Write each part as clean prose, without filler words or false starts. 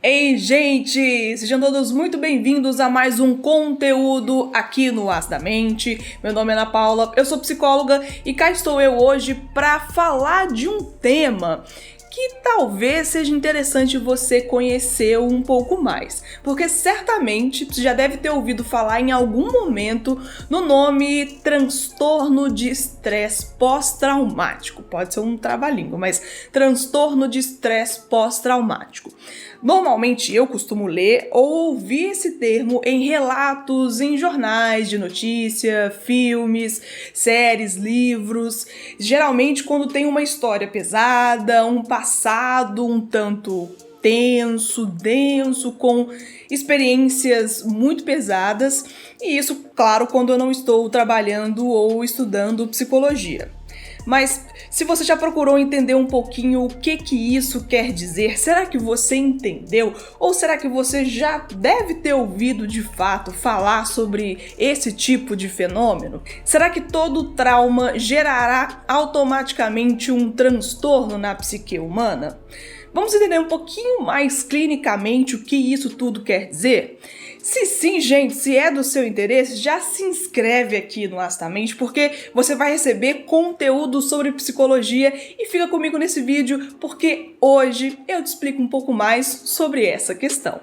Ei, gente! Sejam todos muito bem-vindos a mais um conteúdo aqui no As da Mente. Meu nome é Ana Paula, eu sou psicóloga e cá estou eu hoje para falar de um tema que talvez seja interessante você conhecer um pouco mais, porque certamente você já deve ter ouvido falar em algum momento no nome transtorno de estresse pós-traumático. Pode ser um trava-língua, mas transtorno de estresse pós-traumático. Normalmente eu costumo ler ou ouvir esse termo em relatos, em jornais de notícia, filmes, séries, livros, geralmente quando tem uma história pesada, um passado um tanto tenso, denso, com experiências muito pesadas, e isso, claro, quando eu não estou trabalhando ou estudando psicologia. Mas se você já procurou entender um pouquinho o que isso quer dizer, será que você entendeu? Ou será que você já deve ter ouvido de fato falar sobre esse tipo de fenômeno? Será que todo trauma gerará automaticamente um transtorno na psique humana? Vamos entender um pouquinho mais clinicamente o que isso tudo quer dizer? Se sim, gente, se é do seu interesse, já se inscreve aqui no As da Mente, porque você vai receber conteúdo sobre psicologia e fica comigo nesse vídeo, porque hoje eu te explico um pouco mais sobre essa questão.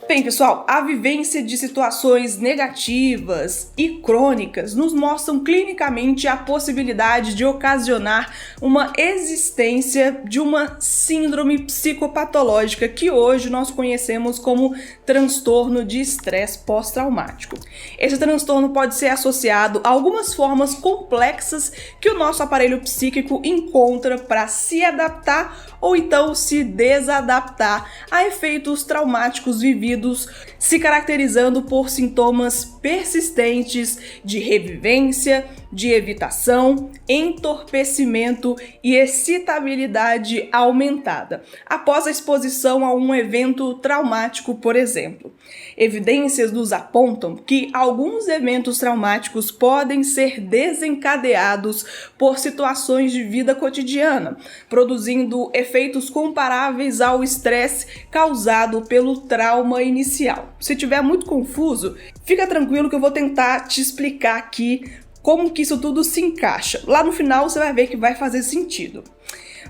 Bem, pessoal, a vivência de situações negativas e crônicas nos mostram clinicamente a possibilidade de ocasionar uma existência de uma síndrome psicopatológica que hoje nós conhecemos como transtorno de estresse pós-traumático. Esse transtorno pode ser associado a algumas formas complexas que o nosso aparelho psíquico encontra para se adaptar ou então se desadaptar a efeitos traumáticos vividos, se caracterizando por sintomas persistentes de revivência, de evitação, entorpecimento e excitabilidade aumentada, após a exposição a um evento traumático, por exemplo. Evidências nos apontam que alguns eventos traumáticos podem ser desencadeados por situações de vida cotidiana, produzindo efeitos comparáveis ao estresse causado pelo trauma inicial. Se estiver muito confuso, fica tranquilo que eu vou tentar te explicar aqui como que isso tudo se encaixa. Lá no final você vai ver que vai fazer sentido.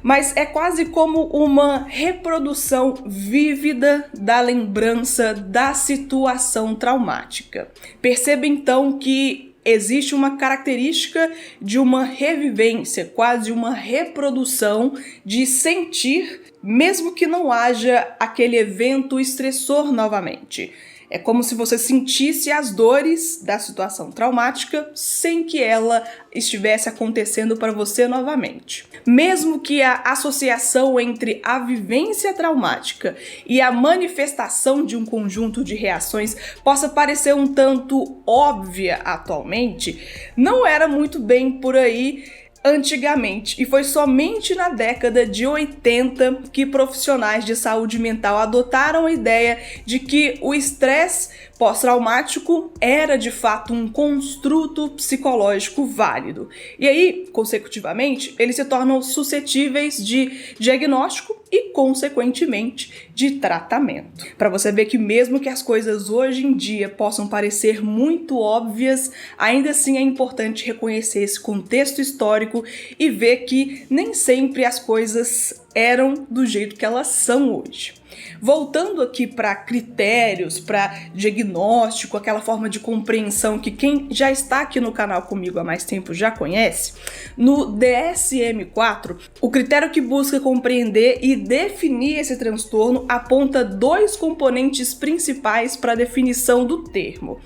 Mas é quase como uma reprodução vívida da lembrança da situação traumática. Perceba então que existe uma característica de uma revivência, quase uma reprodução de sentir, mesmo que não haja aquele evento estressor novamente. É como se você sentisse as dores da situação traumática sem que ela estivesse acontecendo para você novamente. Mesmo que a associação entre a vivência traumática e a manifestação de um conjunto de reações possa parecer um tanto óbvia atualmente, não era muito bem por aí antigamente, e foi somente na década de 80 que profissionais de saúde mental adotaram a ideia de que o estresse pós-traumático era de fato um construto psicológico válido. E aí, consecutivamente, eles se tornam suscetíveis de diagnóstico e, consequentemente, de tratamento. Para você ver que mesmo que as coisas hoje em dia possam parecer muito óbvias, ainda assim é importante reconhecer esse contexto histórico e ver que nem sempre as coisas eram do jeito que elas são hoje. Voltando aqui para critérios, para diagnóstico, aquela forma de compreensão que quem já está aqui no canal comigo há mais tempo já conhece, no DSM-4, o critério que busca compreender e definir esse transtorno aponta dois componentes principais para a definição do termo.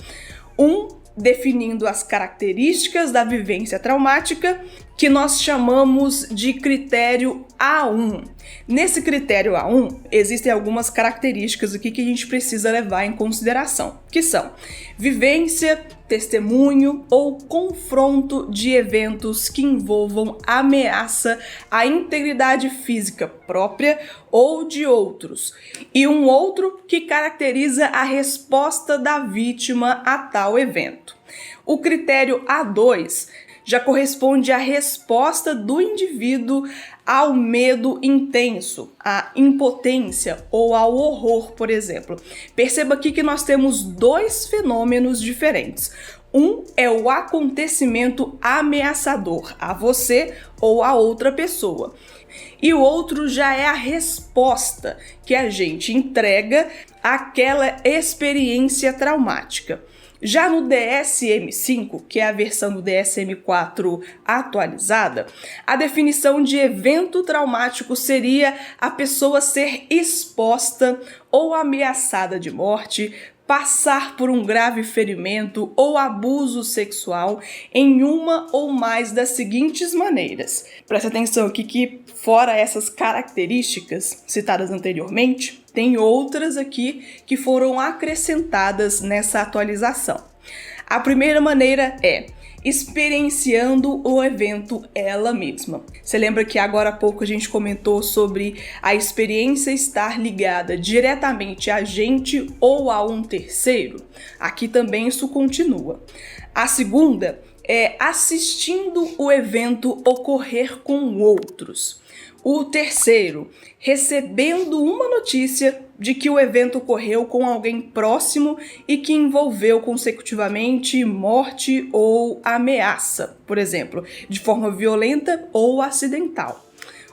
Definindo as características da vivência traumática, que nós chamamos de critério A1. Nesse critério A1, existem algumas características aqui que a gente precisa levar em consideração, que são vivência, testemunho ou confronto de eventos que envolvam ameaça à integridade física própria ou de outros, e um outro que caracteriza a resposta da vítima a tal evento. O critério A2 já corresponde à resposta do indivíduo ao medo intenso, à impotência ou ao horror, por exemplo. Perceba aqui que nós temos dois fenômenos diferentes. Um é o acontecimento ameaçador a você ou a outra pessoa. E o outro já é a resposta que a gente entrega àquela experiência traumática. Já no DSM-5, que é a versão do DSM-4 atualizada, a definição de evento traumático seria a pessoa ser exposta ou ameaçada de morte, passar por um grave ferimento ou abuso sexual em uma ou mais das seguintes maneiras. Presta atenção aqui que, fora essas características citadas anteriormente, tem outras aqui que foram acrescentadas nessa atualização. A primeira maneira é experienciando o evento ela mesma. Você lembra que agora há pouco a gente comentou sobre a experiência estar ligada diretamente a gente ou a um terceiro? Aqui também isso continua. A segunda é assistindo o evento ocorrer com outros. O terceiro, recebendo uma notícia de que o evento ocorreu com alguém próximo e que envolveu consecutivamente morte ou ameaça, por exemplo, de forma violenta ou acidental.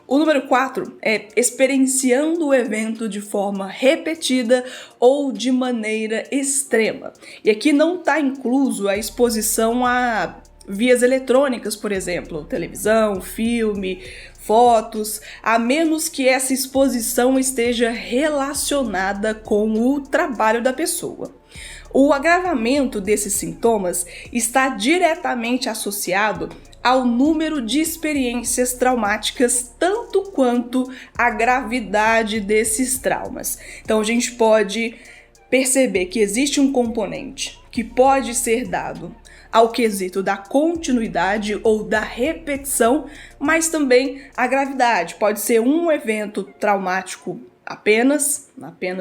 O número 4 é experienciando o evento de forma repetida ou de maneira extrema. E aqui não está incluso a exposição a vias eletrônicas, por exemplo, televisão, filme, fotos, a menos que essa exposição esteja relacionada com o trabalho da pessoa. O agravamento desses sintomas está diretamente associado ao número de experiências traumáticas, tanto quanto a gravidade desses traumas. Então a gente pode perceber que existe um componente que pode ser dado ao quesito da continuidade ou da repetição, mas também a gravidade. Pode ser um evento traumático apenas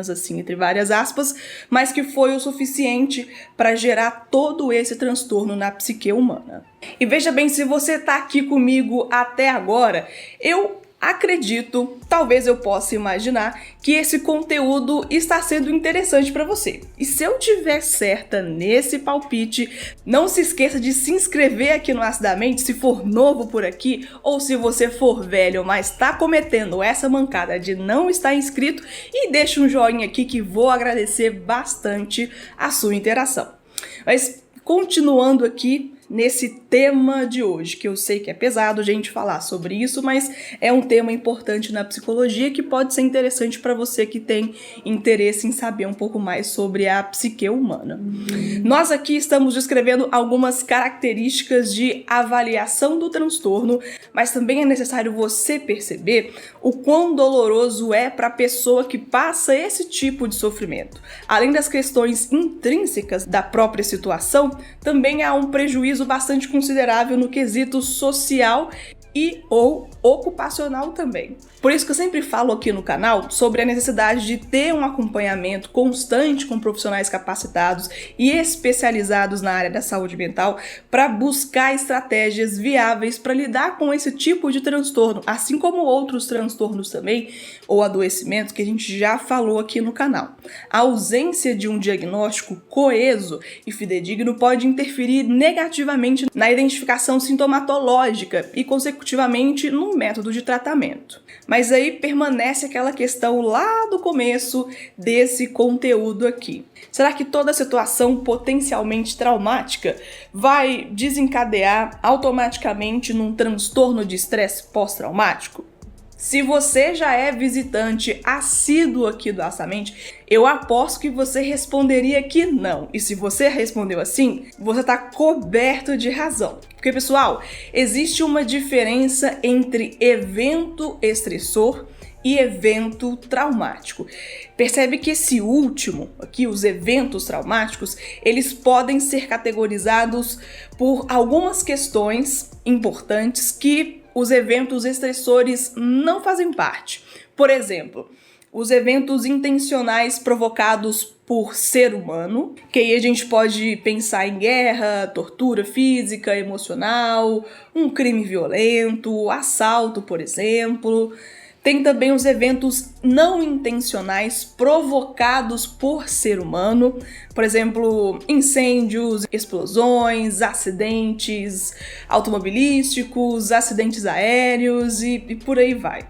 assim, entre várias aspas, mas que foi o suficiente para gerar todo esse transtorno na psique humana. E veja bem, se você está aqui comigo até agora, eu acredito, talvez eu possa imaginar, que esse conteúdo está sendo interessante para você. E se eu tiver certa nesse palpite, não se esqueça de se inscrever aqui no Acidamente se for novo por aqui, ou se você for velho, mas está cometendo essa mancada de não estar inscrito, e deixa um joinha aqui que vou agradecer bastante a sua interação. Mas continuando aqui nesse tema de hoje, que eu sei que é pesado a gente falar sobre isso, mas é um tema importante na psicologia que pode ser interessante para você que tem interesse em saber um pouco mais sobre a psique humana. Nós aqui estamos descrevendo algumas características de avaliação do transtorno, mas também é necessário você perceber o quão doloroso é para a pessoa que passa esse tipo de sofrimento. Além das questões intrínsecas da própria situação, também há um prejuízo bastante considerável no quesito social e ou ocupacional também. Por isso que eu sempre falo aqui no canal sobre a necessidade de ter um acompanhamento constante com profissionais capacitados e especializados na área da saúde mental para buscar estratégias viáveis para lidar com esse tipo de transtorno, assim como outros transtornos também, ou adoecimentos que a gente já falou aqui no canal. A ausência de um diagnóstico coeso e fidedigno pode interferir negativamente na identificação sintomatológica e, consecutivamente, no método de tratamento. Mas aí permanece aquela questão lá do começo desse conteúdo aqui. Será que toda situação potencialmente traumática vai desencadear automaticamente num transtorno de estresse pós-traumático? Se você já é visitante assíduo aqui do Acidamente, eu aposto que você responderia que não. E se você respondeu assim, você está coberto de razão. Porque, pessoal, existe uma diferença entre evento estressor e evento traumático. Percebe que esse último, aqui, os eventos traumáticos, eles podem ser categorizados por algumas questões importantes que os eventos estressores não fazem parte. Por exemplo, os eventos intencionais provocados por ser humano, que aí a gente pode pensar em guerra, tortura física, emocional, um crime violento, assalto, por exemplo. Tem também os eventos não intencionais provocados por ser humano, por exemplo, incêndios, explosões, acidentes automobilísticos, acidentes aéreos e por aí vai.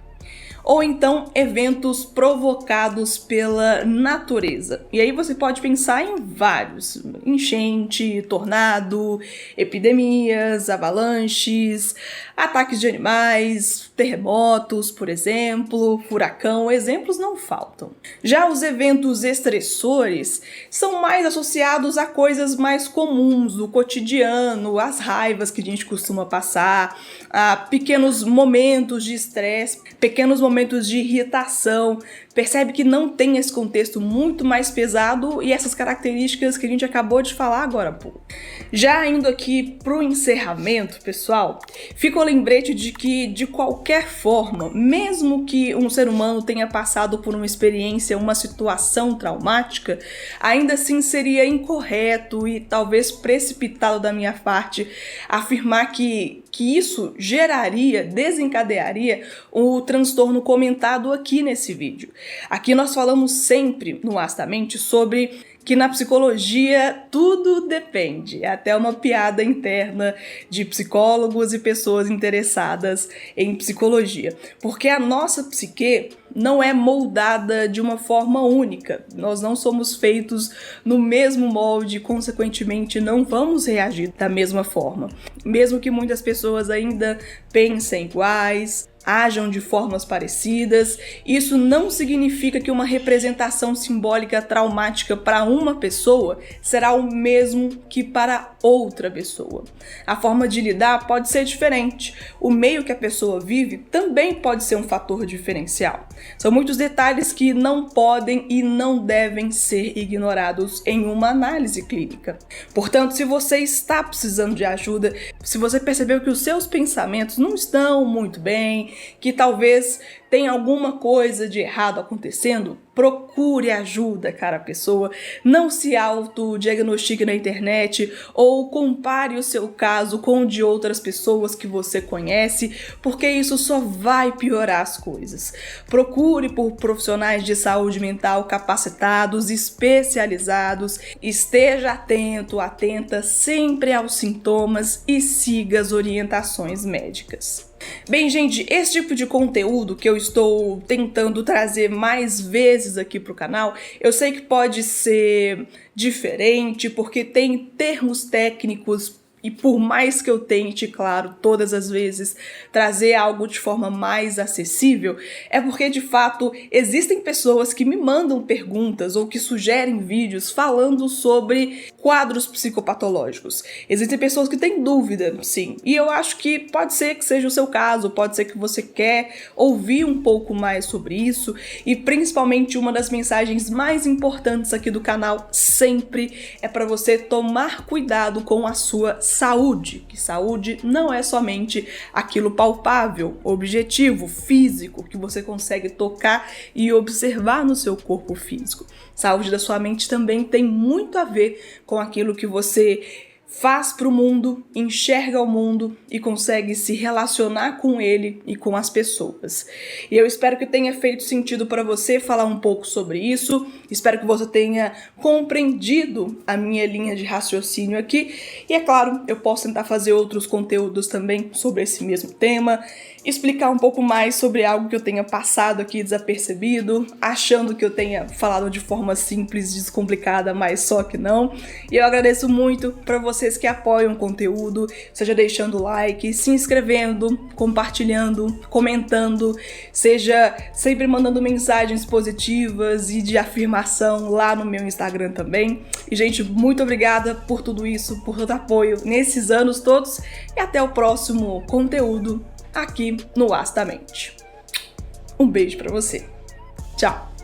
Ou então eventos provocados pela natureza. E aí você pode pensar em vários: enchente, tornado, epidemias, avalanches, ataques de animais, terremotos, por exemplo, furacão, exemplos não faltam. Já os eventos estressores são mais associados a coisas mais comuns do cotidiano, as raivas que a gente costuma passar, a pequenos momentos de estresse, pequenos momentos de irritação. Percebe que não tem esse contexto muito mais pesado e essas características que a gente acabou de falar agora há pouco. Já indo aqui pro encerramento, pessoal, fica o lembrete de que, de qualquer forma, mesmo que um ser humano tenha passado por uma experiência, uma situação traumática, ainda assim seria incorreto e talvez precipitado da minha parte afirmar que isso desencadearia o transtorno comentado aqui nesse vídeo. Aqui nós falamos sempre, no Astamente, sobre que na psicologia tudo depende. É até uma piada interna de psicólogos e pessoas interessadas em psicologia. Porque a nossa psique não é moldada de uma forma única. Nós não somos feitos no mesmo molde, consequentemente não vamos reagir da mesma forma. Mesmo que muitas pessoas ainda pensem iguais, ajam de formas parecidas, isso não significa que uma representação simbólica traumática para uma pessoa será o mesmo que para outra pessoa. A forma de lidar pode ser diferente. O meio que a pessoa vive também pode ser um fator diferencial. São muitos detalhes que não podem e não devem ser ignorados em uma análise clínica. Portanto, se você está precisando de ajuda, se você percebeu que os seus pensamentos não estão muito bem, que talvez tenha alguma coisa de errado acontecendo, procure ajuda, cara pessoa. Não se autodiagnostique na internet ou compare o seu caso com o de outras pessoas que você conhece, porque isso só vai piorar as coisas. Procure por profissionais de saúde mental capacitados, especializados. Esteja atento, atenta sempre aos sintomas e siga as orientações médicas. Bem, gente, esse tipo de conteúdo que eu estou tentando trazer mais vezes aqui pro canal, eu sei que pode ser diferente porque tem termos técnicos. E por mais que eu tente, claro, todas as vezes trazer algo de forma mais acessível, é porque, de fato, existem pessoas que me mandam perguntas ou que sugerem vídeos falando sobre quadros psicopatológicos. Existem pessoas que têm dúvida, sim. E eu acho que pode ser que seja o seu caso, pode ser que você quer ouvir um pouco mais sobre isso. E, principalmente, uma das mensagens mais importantes aqui do canal sempre é para você tomar cuidado com a sua saúde, que saúde não é somente aquilo palpável, objetivo, físico, que você consegue tocar e observar no seu corpo físico. Saúde da sua mente também tem muito a ver com aquilo que você faz para o mundo, enxerga o mundo e consegue se relacionar com ele e com as pessoas. E eu espero que tenha feito sentido para você falar um pouco sobre isso. Espero que você tenha compreendido a minha linha de raciocínio aqui. E é claro, eu posso tentar fazer outros conteúdos também sobre esse mesmo tema, explicar um pouco mais sobre algo que eu tenha passado aqui desapercebido, achando que eu tenha falado de forma simples, descomplicada, mas só que não. E eu agradeço muito para vocês que apoiam o conteúdo, seja deixando like, se inscrevendo, compartilhando, comentando, seja sempre mandando mensagens positivas e de afirmação lá no meu Instagram também. E, gente, muito obrigada por tudo isso, por todo apoio nesses anos todos e até o próximo conteúdo aqui no Astamente. Um beijo pra você. Tchau!